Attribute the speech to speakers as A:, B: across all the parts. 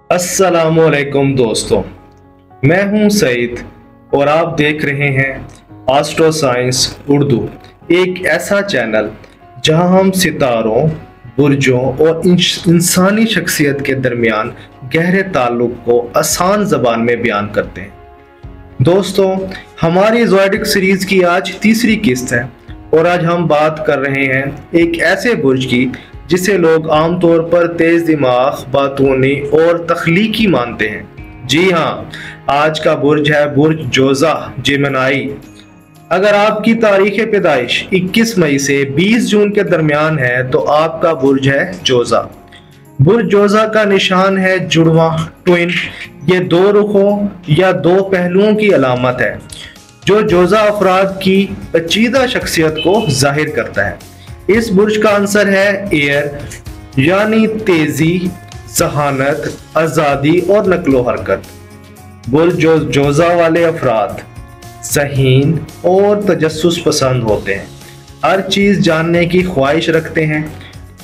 A: अस्सलामुअलैकुम दोस्तों, मैं हूं सईद और आप देख रहे हैं एस्ट्रो साइंस उर्दू, एक ऐसा चैनल जहां हम सितारों, बुर्जों और इंसानी शख्सियत के दरमियान गहरे ताल्लुक को आसान ज़बान में बयान करते हैं। दोस्तों, हमारी ज़ोडिक सीरीज़ की आज तीसरी किस्त है और आज हम बात कर रहे हैं एक ऐसे बुर्ज की जिसे लोग आमतौर पर तेज दिमाग, बातूनी और तख्लीकी मानते हैं। जी हाँ, आज का बुर्ज है बुर्ज जोज़ा जेमिनी। अगर आपकी तारीख पैदाइश 21 मई से 20 जून के दरमियान है तो आपका बुर्ज है जोज़ा। बुर्ज जोज़ा का निशान है जुड़वा, ट्विन। ये दो रुखों या दो पहलुओं की अलामत है जो जोज़ा अफराद की पेचीदा शख्सियत को जाहिर करता है। इस बुर्ज का आंसर है एयर, यानी तेजी, जहानत, आज़ादी और नकलो हरकत। बुर्ज जोज़ा वाले अफराद ज़हीन और तजस्सुस पसंद होते हैं, हर चीज़ जानने की ख्वाहिश रखते हैं,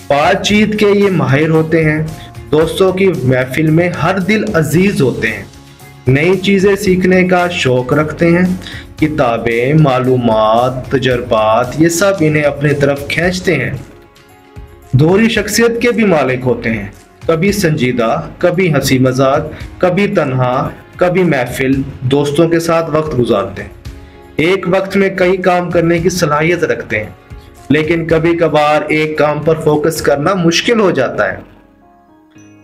A: बातचीत के ये माहिर होते हैं, दोस्तों की महफिल में हर दिल अजीज होते हैं, नई चीज़ें सीखने का शौक रखते हैं, किताबें, मालूमात, तजर्बात ये सब इन्हें अपनी तरफ खींचते हैं। दोहरी शख्सियत के भी मालिक होते हैं, कभी संजीदा, कभी हंसी मजाक, कभी तन्हा, कभी महफिल, दोस्तों के साथ वक्त गुजारते हैं। एक वक्त में कई काम करने की सलाहियत रखते हैं, लेकिन कभी कभार एक काम पर फोकस करना मुश्किल हो जाता है।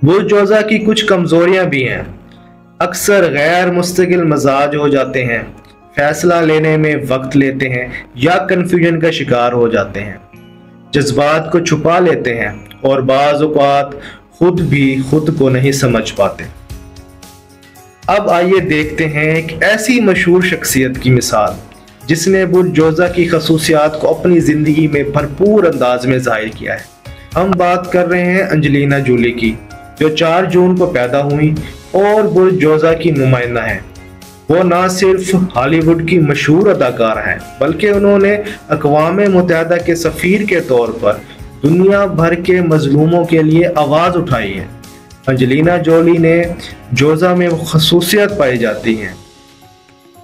A: बुर्ज जोज़ा की कुछ कमजोरियां भी हैं। अक्सर गैर मुस्तकिल मजाज हो जाते हैं, फैसला लेने में वक्त लेते हैं या कंफ्यूजन का शिकार हो जाते हैं, जज्बात को छुपा लेते हैं और बाज़ औक़ात खुद भी खुद को नहीं समझ पाते। अब आइए देखते हैं एक ऐसी मशहूर शख्सियत की मिसाल जिसने बुर्ज जोज़ा की खसूसियात को अपनी ज़िंदगी में भरपूर अंदाज में ज़ाहिर किया है। हम बात कर रहे हैं एंजेलिना जोली की, जो 4 जून को पैदा हुई और बुर्ज जोज़ा की नुमाइंदा हैं। वो ना सिर्फ हॉलीवुड की मशहूर अदाकार हैं, बल्कि उन्होंने अक़वाम मुत्तहिदा के सफ़ीर के तौर पर दुनिया भर के मजलूमों के लिए आवाज़ उठाई है। एंजेलिना जोली ने जोज़ा में वो खसूसियत पाई जाती हैं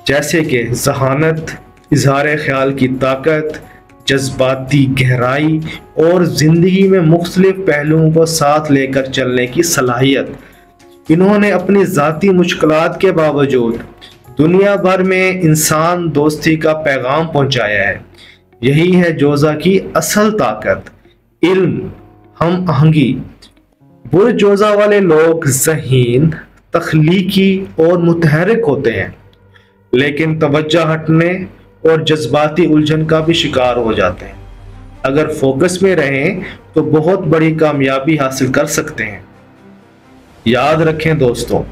A: जैसे कि जहानत, इजहार ख्याल की ताकत, जज्बाती गहराई और ज़िंदगी में मुख्तलिफ पहलुओं को साथ लेकर चलने की सलाहियत। इन्होंने अपनी ज़ाती मुश्किलात के बावजूद दुनिया भर में इंसान दोस्ती का पैगाम पहुंचाया है। यही है जोज़ा की असल ताकत, इल्म, हम आहंगी। बुर्ज जोज़ा वाले लोग ज़हीन, तख्लीकी और मुतहरिक होते हैं, लेकिन तवज्जो हटने और जज्बाती उलझन का भी शिकार हो जाते हैं। अगर फोकस में रहें तो बहुत बड़ी कामयाबी हासिल कर सकते हैं। याद रखें दोस्तों,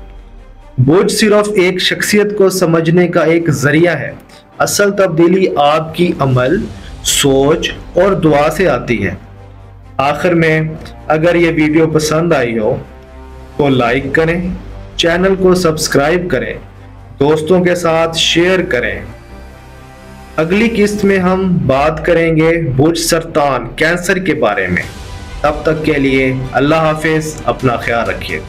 A: बुर्ज सिर्फ एक शख्सियत को समझने का एक जरिया है। असल तब्दीली आपकी अमल, सोच और दुआ से आती है। आखिर में, अगर ये वीडियो पसंद आई हो तो लाइक करें, चैनल को सब्सक्राइब करें, दोस्तों के साथ शेयर करें। अगली किस्त में हम बात करेंगे बुर्ज सरतान, कैंसर के बारे में। तब तक के लिए अल्लाह हाफिज, अपना ख्याल रखिए।